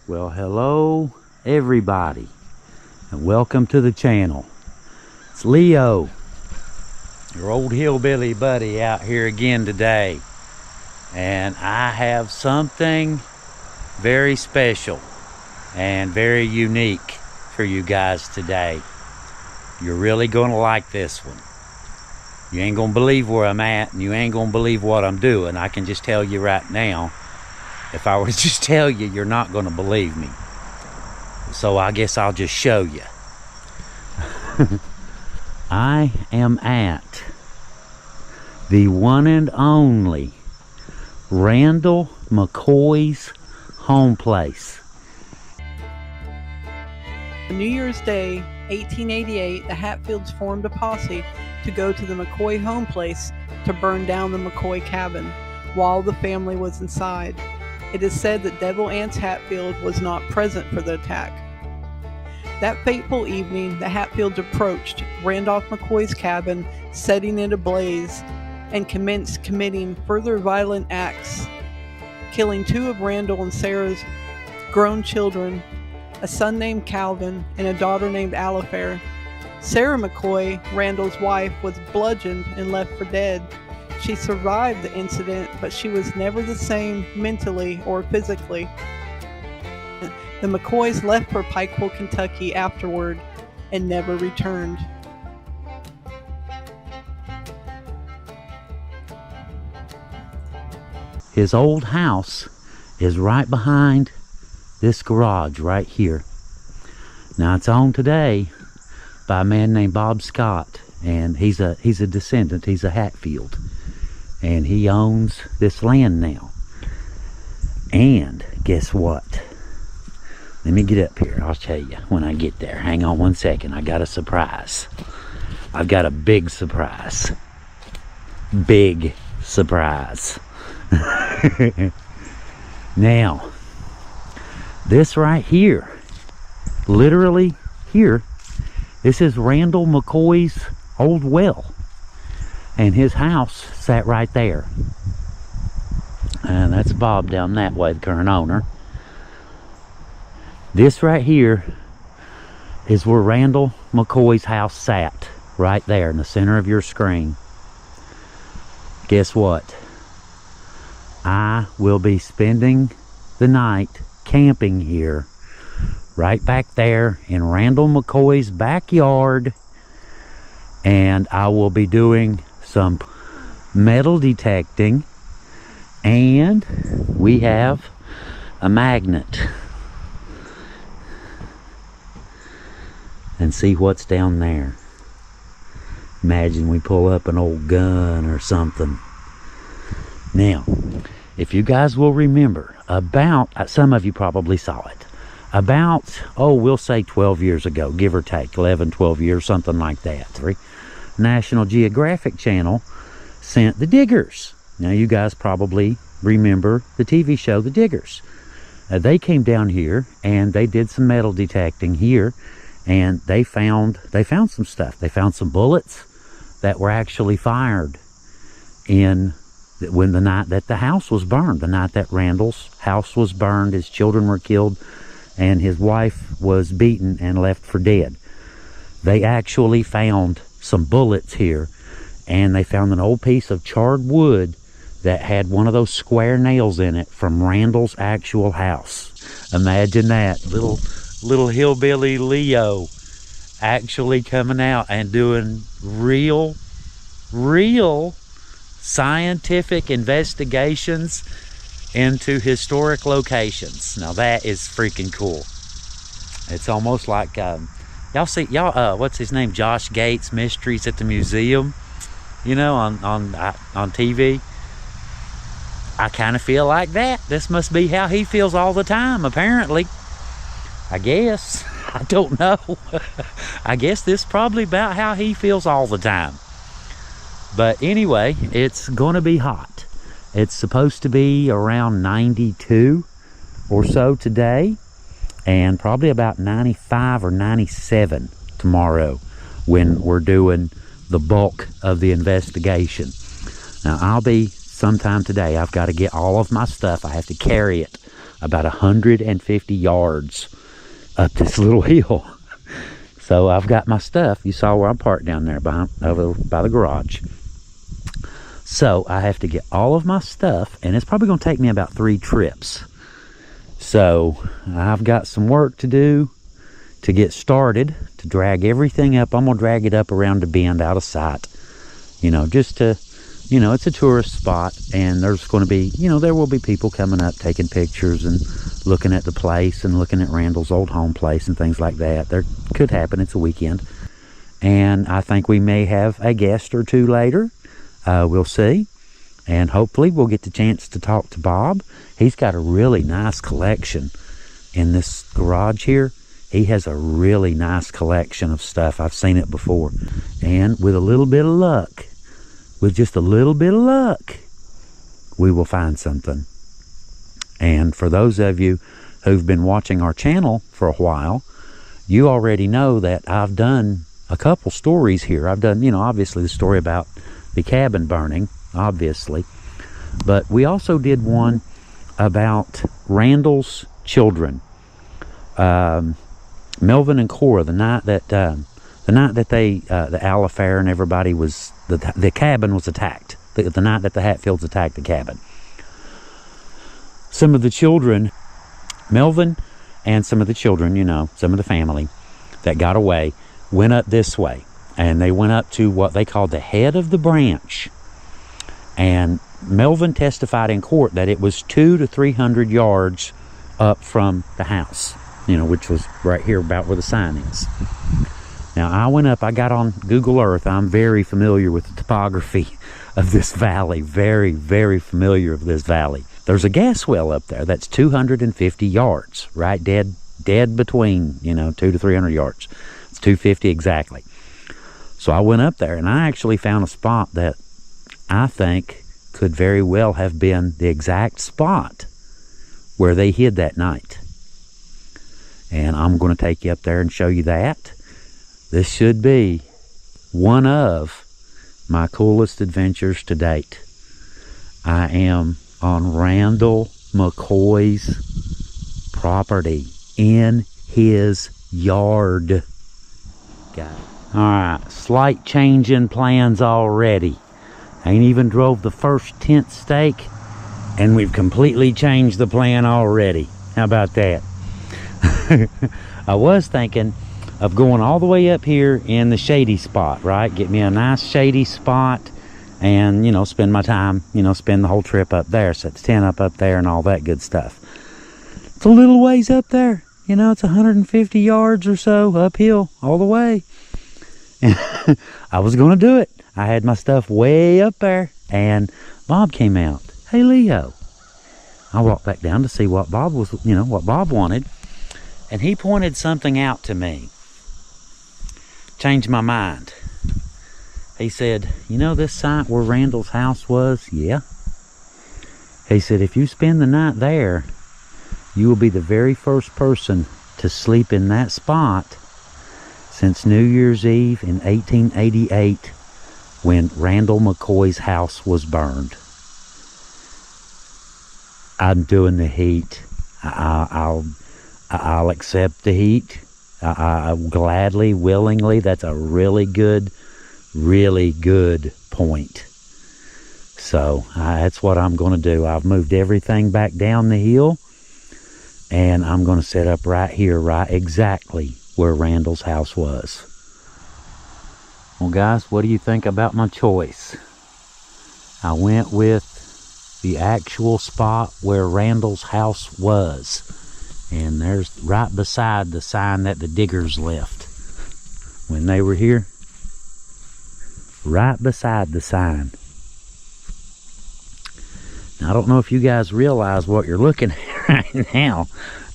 Well, hello everybody, and welcome to the channel. It's Leo, your old hillbilly buddy, out here again today, and I have something very special and very unique for you guys today. You're really gonna like this one. You ain't gonna believe where I'm at, and you ain't gonna believe what I'm doing. I can just tell you right now, if I were to just tell you, you're not gonna believe me. So I guess I'll just show you. I am at the one and only Randall McCoy's home place. On New Year's Day, 1888, the Hatfields formed a posse to go to the McCoy home place to burn down the McCoy cabin while the family was inside. It is said that Devil Anse Hatfield was not present for the attack. That fateful evening, the Hatfields approached Randolph McCoy's cabin, setting it ablaze, and commenced committing further violent acts, killing two of Randall and Sarah's grown children, a son named Calvin and a daughter named Alifair. Sarah McCoy, Randall's wife, was bludgeoned and left for dead. She survived the incident, but she was never the same mentally or physically. The McCoys left for Pikeville, Kentucky afterward and never returned. His old house is right behind this garage right here. Now it's owned today by a man named Bob Scott, and he's a descendant. He's a Hatfield, and he owns this land now. And guess what? Let me get up here. I'll tell you when I get there. Hang on one second. I got a surprise. I've got a big surprise. Big surprise. Now, this right here, literally here, this is Randall McCoy's old well. And his house sat right there. And that's Bob down that way, the current owner. This right here is where Randall McCoy's house sat, right there in the center of your screen. Guess what? I will be spending the night camping here, right back there in Randall McCoy's backyard, and I will be doing some metal detecting, and we have a magnet, and see what's down there. Imagine we pull up an old gun or something. Now, if you guys will remember, about, some of you probably saw it, about, we'll say 12 years ago, give or take, 11, 12 years, something like that. National Geographic Channel sent the Diggers. Now, you guys probably remember the TV show The Diggers. They came down here and they did some metal detecting here, and they found some stuff. They found some bullets that were actually fired when the night that the house was burned, the night that Randall's house was burned. His children were killed and his wife was beaten and left for dead. They actually found some bullets here, and they found an old piece of charred wood that had one of those square nails in it from Randall's actual house. Imagine that, little hillbilly Leo actually coming out and doing real scientific investigations into historic locations. Now that is freaking cool. It's almost like what's his name, Josh Gates Mysteries at the Museum, you know, on TV. I kind of feel like that. This must be how he feels all the time, apparently. I guess. I don't know. I guess this is probably about how he feels all the time. But anyway, it's going to be hot. It's supposed to be around 92 or so today, and probably about 95 or 97 tomorrow when we're doing the bulk of the investigation. Now, I'll be sometime today. I've got to get all of my stuff. I have to carry it about 150 yards up this little hill. So I've got my stuff. You saw where I'm parked down there over by the garage. So I have to get all of my stuff, and it's probably going to take me about 3 trips. So I've got some work to do to get started, to drag everything up. I'm going to drag it up around the bend out of sight, you know, just to, you know, it's a tourist spot, and there's going to be, you know, there will be people coming up taking pictures and looking at the place and looking at Randall's old home place and things like that. There could happen. It's a weekend. And I think we may have a guest or two later. We'll see. And hopefully we'll get the chance to talk to Bob. He's got a really nice collection in this garage here. He has a really nice collection of stuff. I've seen it before. And with a little bit of luck, with just a little bit of luck, we will find something. And for those of you who've been watching our channel for a while, you already know that I've done a couple stories here. I've done, you know, obviously the story about the cabin burning, obviously. But we also did one about Randall's children. Melvin and Cora, the night that they, the owl affair and everybody was, the cabin was attacked. The night that the Hatfields attacked the cabin. Some of the children, Melvin and some of the children, you know, some of the family that got away, went up this way. And they went up to what they called the head of the branch. And Melvin testified in court that it was 200 to 300 yards up from the house, you know, which was right here about where the sign is. Now, I went up, I got on Google Earth. I'm very familiar with the topography of this valley. Very, very familiar with this valley. There's a gas well up there that's 250 yards, right? Dead between, you know, 200 to 300 yards. It's 250 exactly. So I went up there, and I actually found a spot that I think could very well have been the exact spot where they hid that night. And I'm going to take you up there and show you that. This should be one of my coolest adventures to date. I am on Randall McCoy's property in his yard. Got it. Alright, slight change in plans already. I ain't even drove the first tent stake, and we've completely changed the plan already. How about that? I was thinking of going all the way up here in the shady spot, right? Get me a nice shady spot and, you know, spend my time, you know, spend the whole trip up there. Set the tent up there and all that good stuff. It's a little ways up there. You know, it's 150 yards or so uphill all the way. I was going to do it. I had my stuff way up there, and Bob came out. Hey, Leo. I walked back down to see what Bob was, you know, what Bob wanted, and he pointed something out to me. Changed my mind. He said, you know this site where Randall's house was? Yeah. He said, if you spend the night there, you will be the very first person to sleep in that spot since New Year's Eve in 1888, when Randall McCoy's house was burned. I'm doing the heat. I'll accept the heat. I gladly, willingly. That's a really good point. So that's what I'm going to do. I've moved everything back down the hill, and I'm going to set up right here, right exactly where Randall's house was. Well, guys, what do you think about my choice? I went with the actual spot where Randall's house was. And there's right beside the sign that the diggers left when they were here. Right beside the sign. Now, I don't know if you guys realize what you're looking at right now,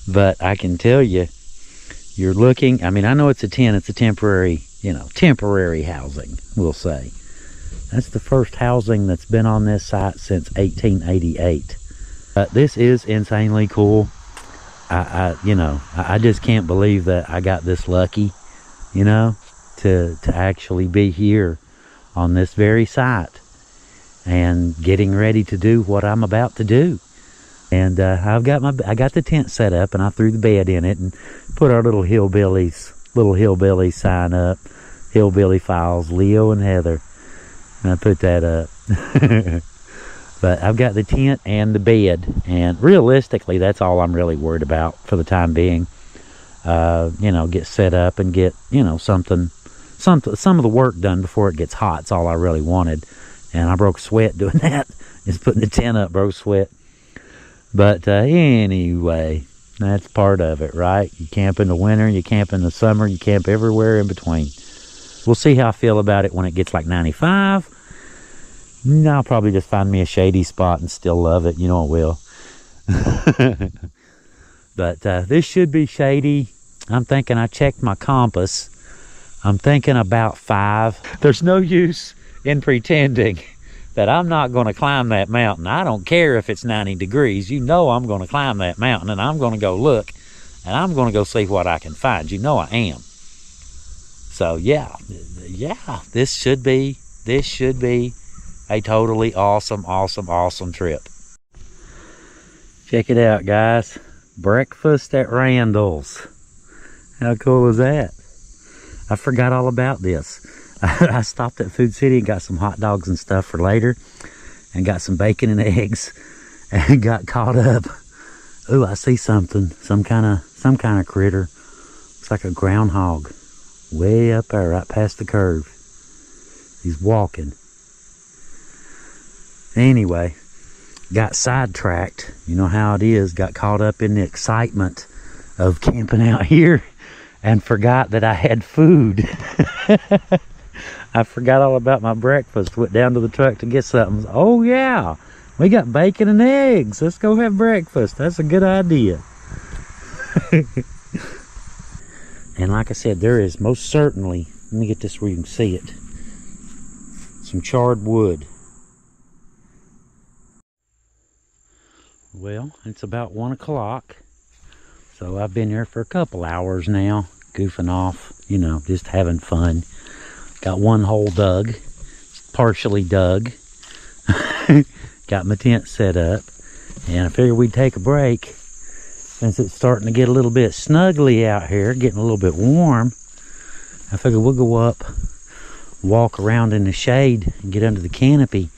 but I can tell you, you're looking, I mean, I know it's a tent, it's a temporary, you know, temporary housing, we'll say. That's the first housing that's been on this site since 1888. This is insanely cool. I just can't believe that I got this lucky, you know, to actually be here on this very site and getting ready to do what I'm about to do. And I got the tent set up, and I threw the bed in it and put our little hillbilly sign up. Hillbilly Files, Leo and Heather. And I put that up. But I've got the tent and the bed, and realistically, that's all I'm really worried about for the time being. You know, get set up and get, you know, some of the work done before it gets hot. It's all I really wanted. And I broke sweat doing that. Just putting the tent up, broke sweat. But anyway, that's part of it, right? You camp in the winter, you camp in the summer, you camp everywhere in between. We'll see how I feel about it when it gets like 95. I'll probably just find me a shady spot and still love it. You know I will. But this should be shady. I'm thinking, I checked my compass. I'm thinking about 5. There's no use in pretending that I'm not going to climb that mountain. I don't care if it's 90 degrees. You know I'm going to climb that mountain, and I'm going to go look, and I'm going to go see what I can find. You know I am. So yeah, this should be a totally awesome trip. Check it out, guys. Breakfast at Randall's. How cool is that? I forgot all about this. I stopped at Food City and got some hot dogs and stuff for later, and got some bacon and eggs, and got caught up. Ooh, I see something. Some kind of critter. It's like a groundhog. Way up there, right past the curve. He's walking. Anyway, got sidetracked. You know how it is. Got caught up in the excitement of camping out here and forgot that I had food. I forgot all about my breakfast. Went down to the truck to get something. Oh yeah, we got bacon and eggs. Let's go have breakfast. That's a good idea. And like I said, there is most certainly, let me get this where you can see it, some charred wood. Well, it's about 1 o'clock. So I've been here for a couple hours now, goofing off, you know, just having fun. Got one hole dug, partially dug. Got my tent set up, and I figured we'd take a break since it's starting to get a little bit snuggly out here, getting a little bit warm. I figured we'll go up, walk around in the shade, and get under the canopy.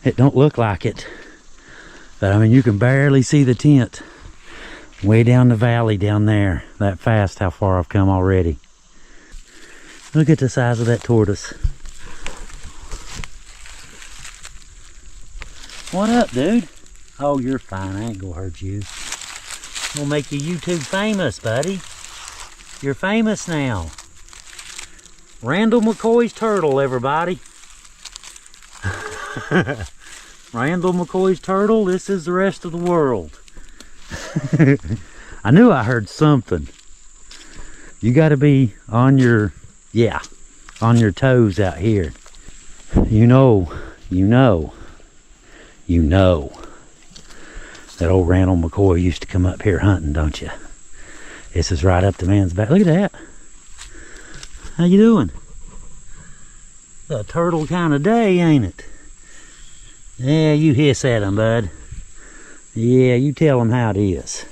It don't look like it, but I mean, you can barely see the tent way down the valley down there. That fast, how far I've come already. Look at the size of that tortoise. What up, dude? Oh, you're fine. I ain't gonna hurt you. We'll make you YouTube famous, buddy. You're famous now. Randall McCoy's turtle, everybody. Randall McCoy's turtle. This is the rest of the world. I knew I heard something. You got to be on your, on your toes out here. You know that old Randall McCoy used to come up here hunting, don't you? This is right up the man's back. Look at that. How you doing? A turtle kind of day, ain't it? Yeah, you hiss at him, bud. Yeah, you tell him how it is.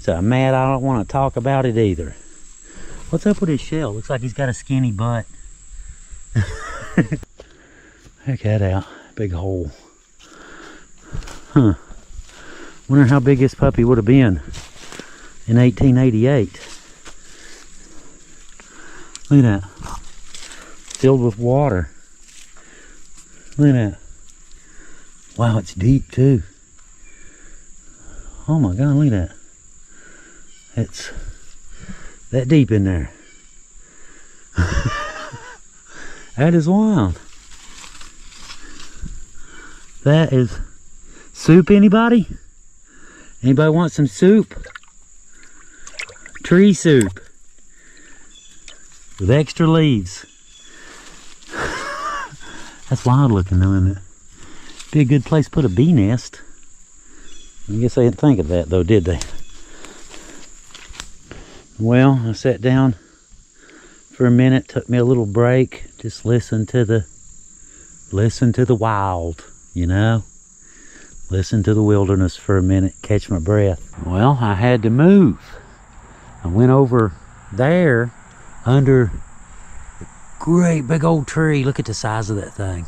So Matt, I don't want to talk about it either. What's up with his shell? Looks like he's got a skinny butt. Check that out. Big hole. Huh. Wonder how big this puppy would have been in 1888. Look at that. Filled with water. Look at that. Wow, it's deep too. Oh my God, look at that. It's that deep in there. That is wild. That is soup, anybody? Anybody want some soup? Tree soup with extra leaves. That's wild looking though, isn't it? Be a good place to put a bee nest. I guess they didn't think of that though, did they? Well, I sat down for a minute, took me a little break, just listen to the wild, you know? listen to the wilderness for a minute, catch my breath. Well, I had to move. I went over there under a great big old tree. Look at the size of that thing.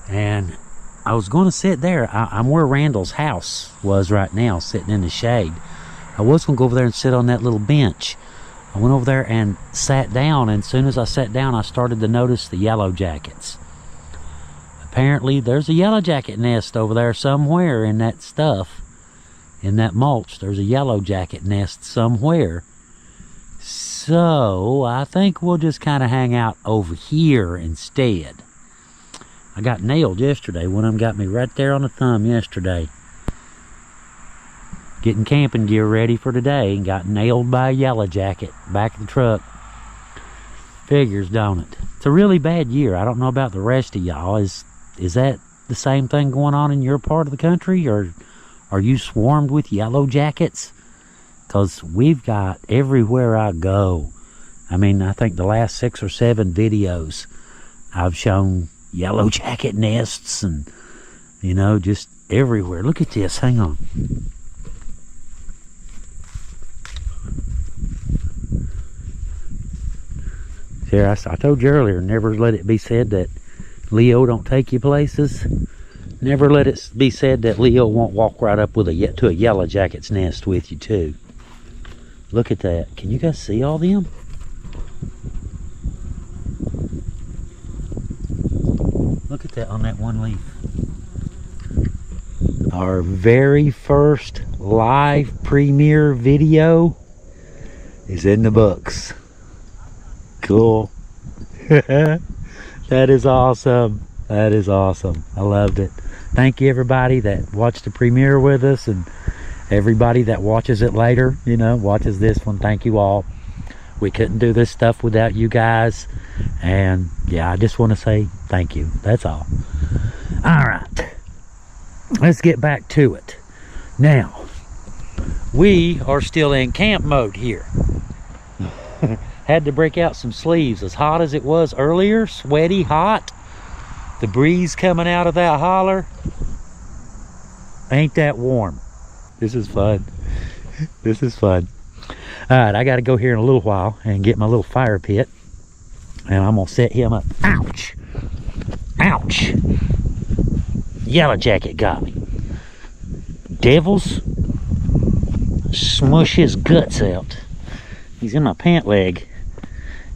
And I was going to sit there. I'm where Randall's house was right now, sitting in the shade. I was going to go over there and sit on that little bench. I went over there and sat down, and as soon as I sat down, I started to notice the yellow jackets. Apparently, there's a yellow jacket nest over there somewhere in that stuff, in that mulch. There's a yellow jacket nest somewhere. So, I think we'll just kind of hang out over here instead. I got nailed yesterday. One of them got me right there on the thumb yesterday. Getting camping gear ready for today and got nailed by a yellow jacket back of the truck. Figures, don't it? It's a really bad year. I don't know about the rest of y'all. Is that the same thing going on in your part of the country, or are you swarmed with yellow jackets? Because we've got everywhere I go. I mean, I think the last 6 or 7 videos I've shown yellow jacket nests and, you know, just everywhere. Look at this. Hang on. Here, I told you earlier, never let it be said that Leo don't take you places. Never let it be said that Leo won't walk right up with to a yellow jacket's nest with you too. Look at that. Can you guys see all them? Look at that on that one leaf. Our very first live premiere video is in the books. Cool. That is awesome. That is awesome. I loved it. Thank you everybody that watched the premiere with us, and everybody that watches it later, you know, watches this one. Thank you all. We couldn't do this stuff without you guys, and yeah, I just want to say thank you. That's all. All right, let's get back to it. Now, we are still in camp mode here. Had to break out some sleeves. As hot as it was earlier, sweaty, hot, the breeze coming out of that holler, ain't that warm. This is fun. This is fun. All right, I got to go here in a little while and get my little fire pit, and I'm gonna set him up. Ouch! Ouch! Yellow jacket got me. Devils, smush his guts out. He's in my pant leg.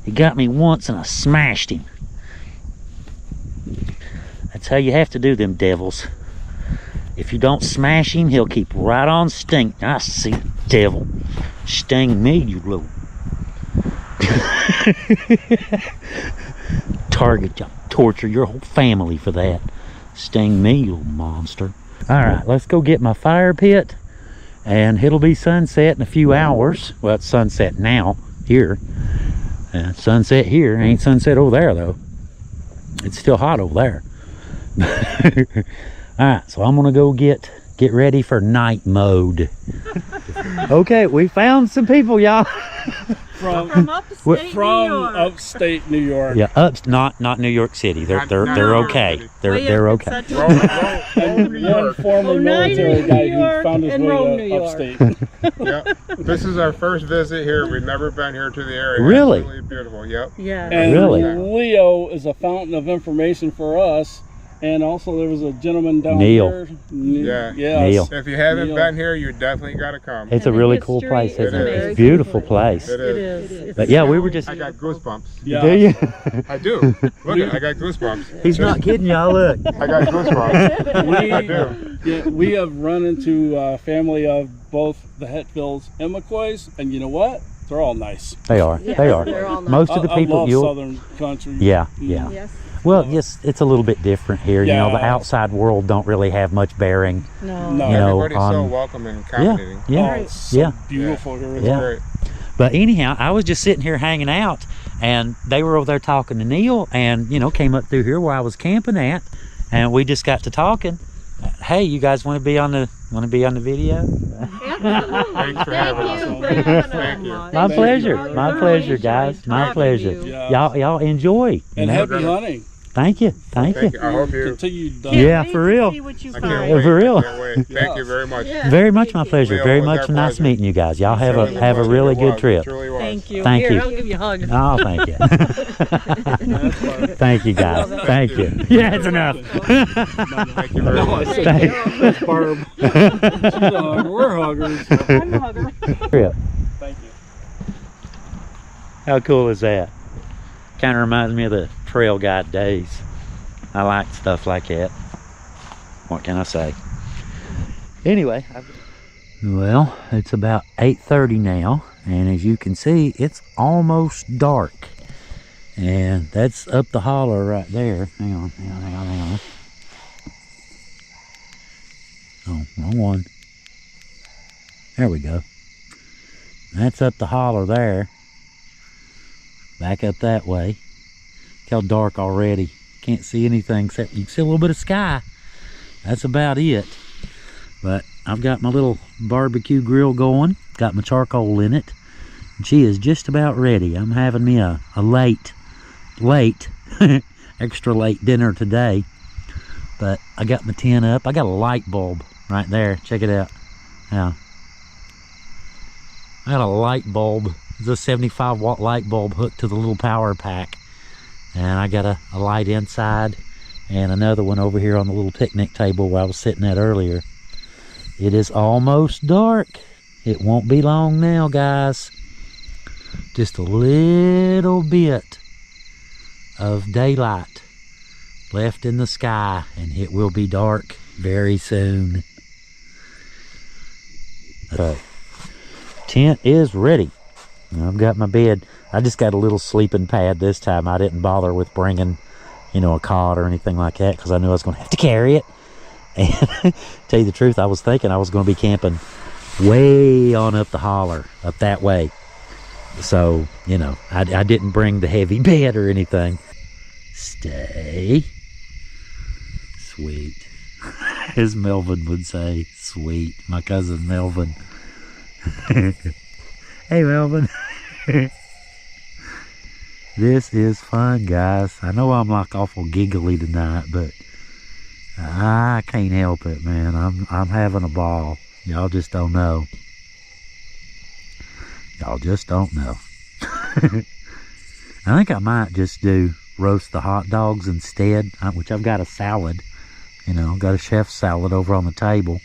He got me once and I smashed him. That's how you have to do them devils. If you don't smash him, he'll keep right on sting. I see, devil. Sting me, you little. Target, torture your whole family for that. Sting me, you little monster. Alright, let's go get my fire pit. And it'll be sunset in a few hours. Well, it's sunset now, here. Sunset here, ain't sunset over there though. It's still hot over there. Alright, so I'm gonna go get ready for night mode. Okay, we found some people, y'all. From upstate New York. Yeah, not New York City. They're okay. They're okay. One former military guy who found his way to upstate. Yep. This is our first visit here. We've never been here to the area. Really? Absolutely beautiful. Yep. Yeah. And really? Leo is a fountain of information for us. And also there was a gentleman down Neil. there. Yeah. Neil. If you haven't Neil. been here, you definitely got to come. It's a really cool place, isn't it? is. It's a beautiful place. It is. But yeah, we were just... I got goosebumps. Yeah. Do you? I do. Look, I got goosebumps. He's not kidding y'all, look. I got goosebumps. I do. Yeah, we have run into a family of both the Hetfields and McCoy's, and you know what? They're all nice. They are. Yeah, they are. they're all nice. Most of the people I love you'll... Southern country. Yeah, yeah. Yes. Well, yes, it's a little bit different here. You know, the Yeah. outside world don't really have much bearing. No. No. You know, Everybody's so welcome and accommodating. Yeah, Oh, it's so yeah. beautiful here. It's Yeah. great. But anyhow, I was just sitting here hanging out, and they were over there talking to Neil, and you know, came up through here where I was camping at, and we just got to talking. Hey, you guys want to be on the video? Thanks for having us. Thank you. My pleasure. My pleasure, guys. My pleasure. Yeah. Y'all enjoy. And happy hunting. Thank you. Thank you. I hope you. Continued. Yeah, for real. I can't Yeah, wait. for real. I can't wait. Thank you very much. Yeah. Very much my pleasure. Leo, Very it was much our nice pleasure. meeting you guys. Y'all have Truly a have a was. really It good was. trip. It truly was. Thank you. Thank Here, you. I'll give you a hug. Oh, thank you. Thank you, guys. Thank you. Yeah, it's enough. Thank you very much. That's Barb. She's a hugger. We're huggers. I'm a hugger. Trip. Thank you. How cool is that? Kind of reminds me of the trail guide days. I like stuff like that. What can I say? Anyway, well, it's about 8:30 now, and as you can see, it's almost dark. And that's up the holler right there. Hang on. Oh, wrong one. There we go. That's up the holler there. Back up that way. Look how dark already. Can't see anything except you can see a little bit of sky. That's about it. But I've got my little barbecue grill going. Got my charcoal in it. And she is just about ready. I'm having me a late, extra late dinner today. But I got my tin up. I got a light bulb right there. Check it out. Yeah. I got a light bulb. It's a 75 watt light bulb hooked to the little power pack. And I got a light inside and another one over here on the little picnic table where I was sitting at earlier. It is almost dark. It won't be long now, guys. Just a little bit of daylight left in the sky, and it will be dark very soon. Okay. Tent is ready. I've got my bed. I just got a little sleeping pad this time. I didn't bother with bringing, a cot or anything like that because I knew I was going to have to carry it. And tell you the truth, I was thinking I was going to be camping way on up the holler, up that way. So, I didn't bring the heavy bed or anything. Stay. Sweet. As Melvin would say, sweet. My cousin Melvin. Hey, Melvin. This is fun, guys. I know I'm like awful giggly tonight, but I can't help it, man. I'm having a ball. Y'all just don't know. Y'all just don't know. I think I might just do roast the hot dogs instead, which I've got a salad. Got a chef's salad over on the table.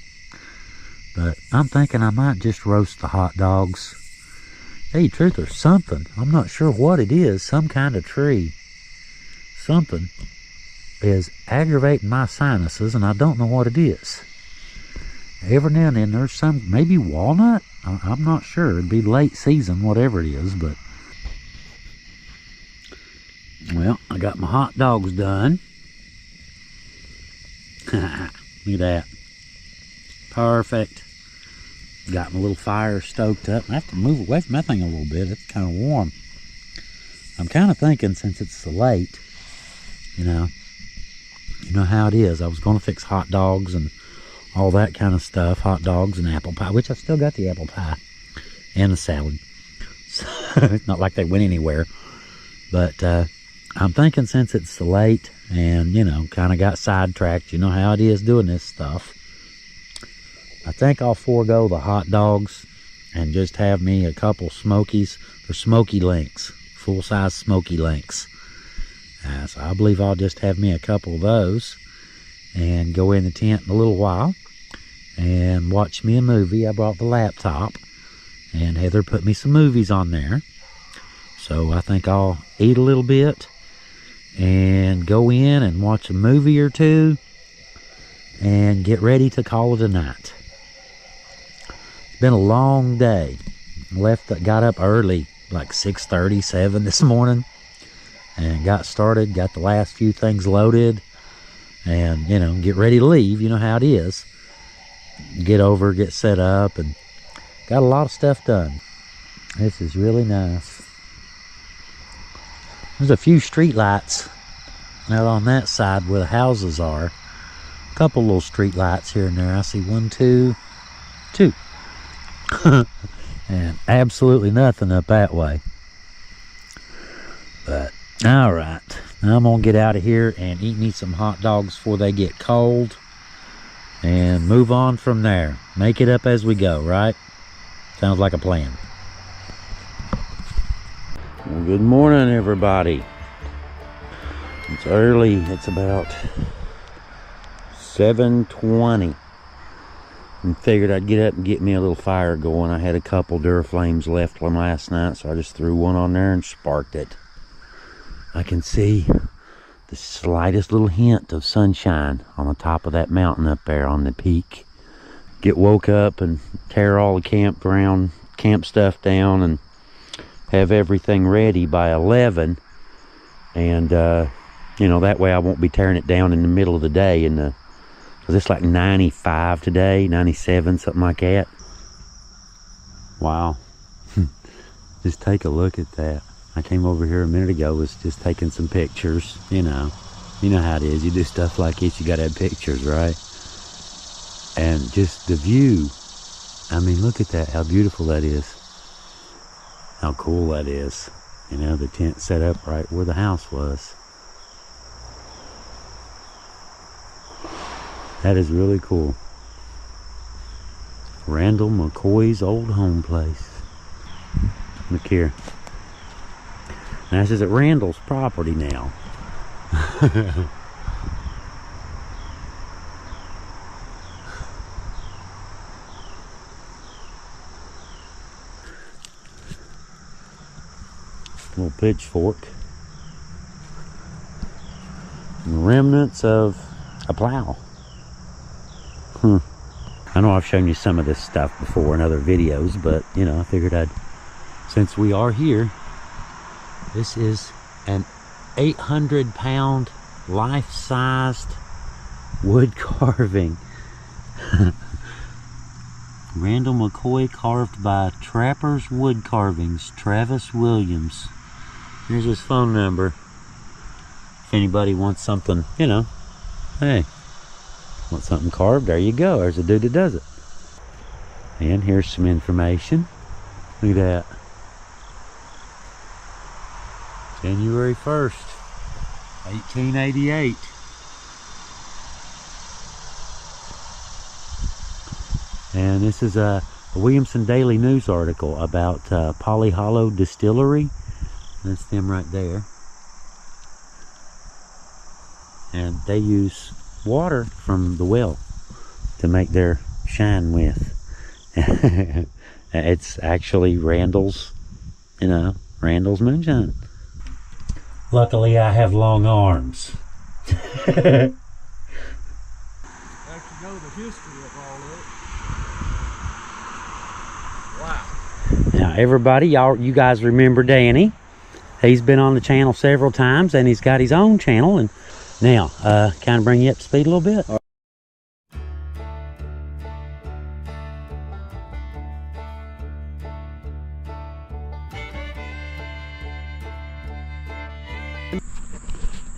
But I'm thinking I might just roast the hot dogs. Hey, truth or something. I'm not sure what it is. Some kind of tree. Something is aggravating my sinuses, and I don't know what it is. Every now and then there's some, maybe walnut? I'm not sure. It'd be late season, whatever it is, but... Well, I got my hot dogs done. Look at that. Perfect. Got my little fire stoked up. I have to move away from that thing a little bit. It's kind of warm. I'm kind of thinking, since it's so late, you know how it is. I was going to fix hot dogs and all that kind of stuff. Hot dogs and apple pie, which I still got the apple pie and the salad. So, it's not like they went anywhere. But I'm thinking, since it's so late and, kind of got sidetracked, you know how it is doing this stuff. I think I'll forego the hot dogs and just have me a couple smokies or smoky links, full-size smoky links. So I believe I'll just have me a couple of those and go in the tent in a little while and watch me a movie. I brought the laptop, and Heather put me some movies on there. So I think I'll eat a little bit and go in and watch a movie or two and get ready to call it a night. Been a long day. Got up early, like 6:30, 7 this morning, and got started, got the last few things loaded, and get ready to leave. You know how it is. Get set up, and got a lot of stuff done. This is really nice. There's a few street lights out on that side where the houses are. A couple little street lights here and there. I see 1, 2. And absolutely nothing up that way. But all right, I'm gonna get out of here and eat me some hot dogs before they get cold and move on from there. Make it up as we go, right? Sounds like a plan. Well, good morning, everybody. It's early. It's about 7:20. And figured I'd get up and get me a little fire going. I had a couple Duraflames left from last night, so I just threw one on there and sparked it. I can see the slightest little hint of sunshine on the top of that mountain up there on the peak. Get woke up and tear all the camp stuff down and have everything ready by 11. And you know, that way I won't be tearing it down in the middle of the day. Because it's like 95 today, 97, something like that. Wow. Just take a look at that. I came over here a minute ago, was just taking some pictures. You know how it is. You do stuff like this, you gotta have pictures, right? And just the view. I mean, look at that, how beautiful that is. How cool that is. You know, the tent set up right where the house was. That is really cool. Randall McCoy's old home place. Look here. Now this is at Randall's property now. Little pitchfork. Remnants of a plow. I know I've shown you some of this stuff before in other videos, but you know, I figured since we are here, this is an 800-pound life-sized wood carving. Randall McCoy, carved by Trapper's Wood Carvings, Travis Williams. Here's his phone number. If anybody wants something, you know, hey, want something carved, there you go. There's a dude that does it. And here's some information. Look at that. January 1st, 1888. And this is a Williamson Daily News article about Poly Hollow Distillery. That's them right there. And they use water from the well to make their shine with. It's actually Randall's, you know, Randall's moonshine. Luckily I have long arms. Actually know the history of all that. Wow. Now everybody, you guys remember Danny. He's been on the channel several times and he's got his own channel. And now, kind of bring you up to speed a little bit.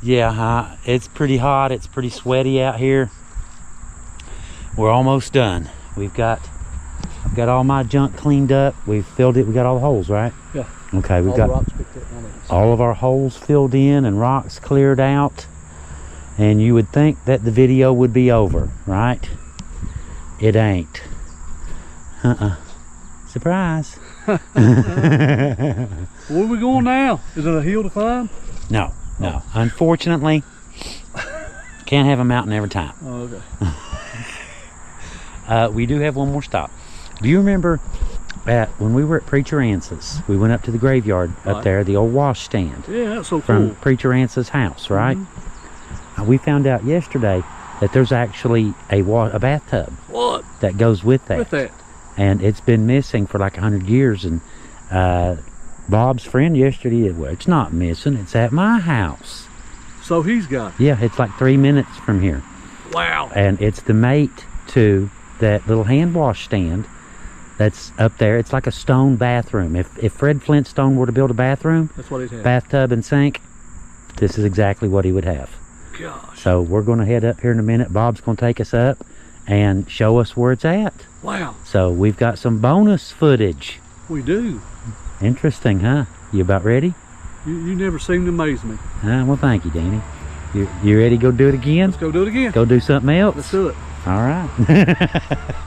Yeah, it's pretty hot. It's pretty sweaty out here. We're almost done. I've got all my junk cleaned up. We've filled it. We got all the holes, right? Yeah. Okay, we've got all of our holes filled in and rocks cleared out. And you would think that the video would be over, right? It ain't. Surprise. Where are we going now? Is it a hill to climb? No. Unfortunately, can't have a mountain every time. Oh, okay. We do have one more stop. Do you remember when we were at Preacher Ansa's? We went up to the graveyard up there, the old wash stand. Yeah, that's so cool. From Preacher Ansa's house, right? Mm-hmm. We found out yesterday that there's actually a bathtub. What? That goes with that. With that. And it's been missing for like 100 years. And Bob's friend yesterday, well, it's not missing, it's at my house. So he's got it? Yeah, it's like 3 minutes from here. Wow. And it's the mate to that little hand wash stand that's up there. It's like a stone bathroom. If Fred Flintstone were to build a bathroom, that's what he'd have. Bathtub and sink, this is exactly what he would have. Gosh. So we're going to head up here in a minute. Bob's going to take us up and show us where it's at. Wow. So we've got some bonus footage. We do. Interesting, huh? You about ready? You never seem to amaze me. Well, thank you, Danny. You ready to go do it again? Let's go do it again. Go do something else? Let's do it. All right.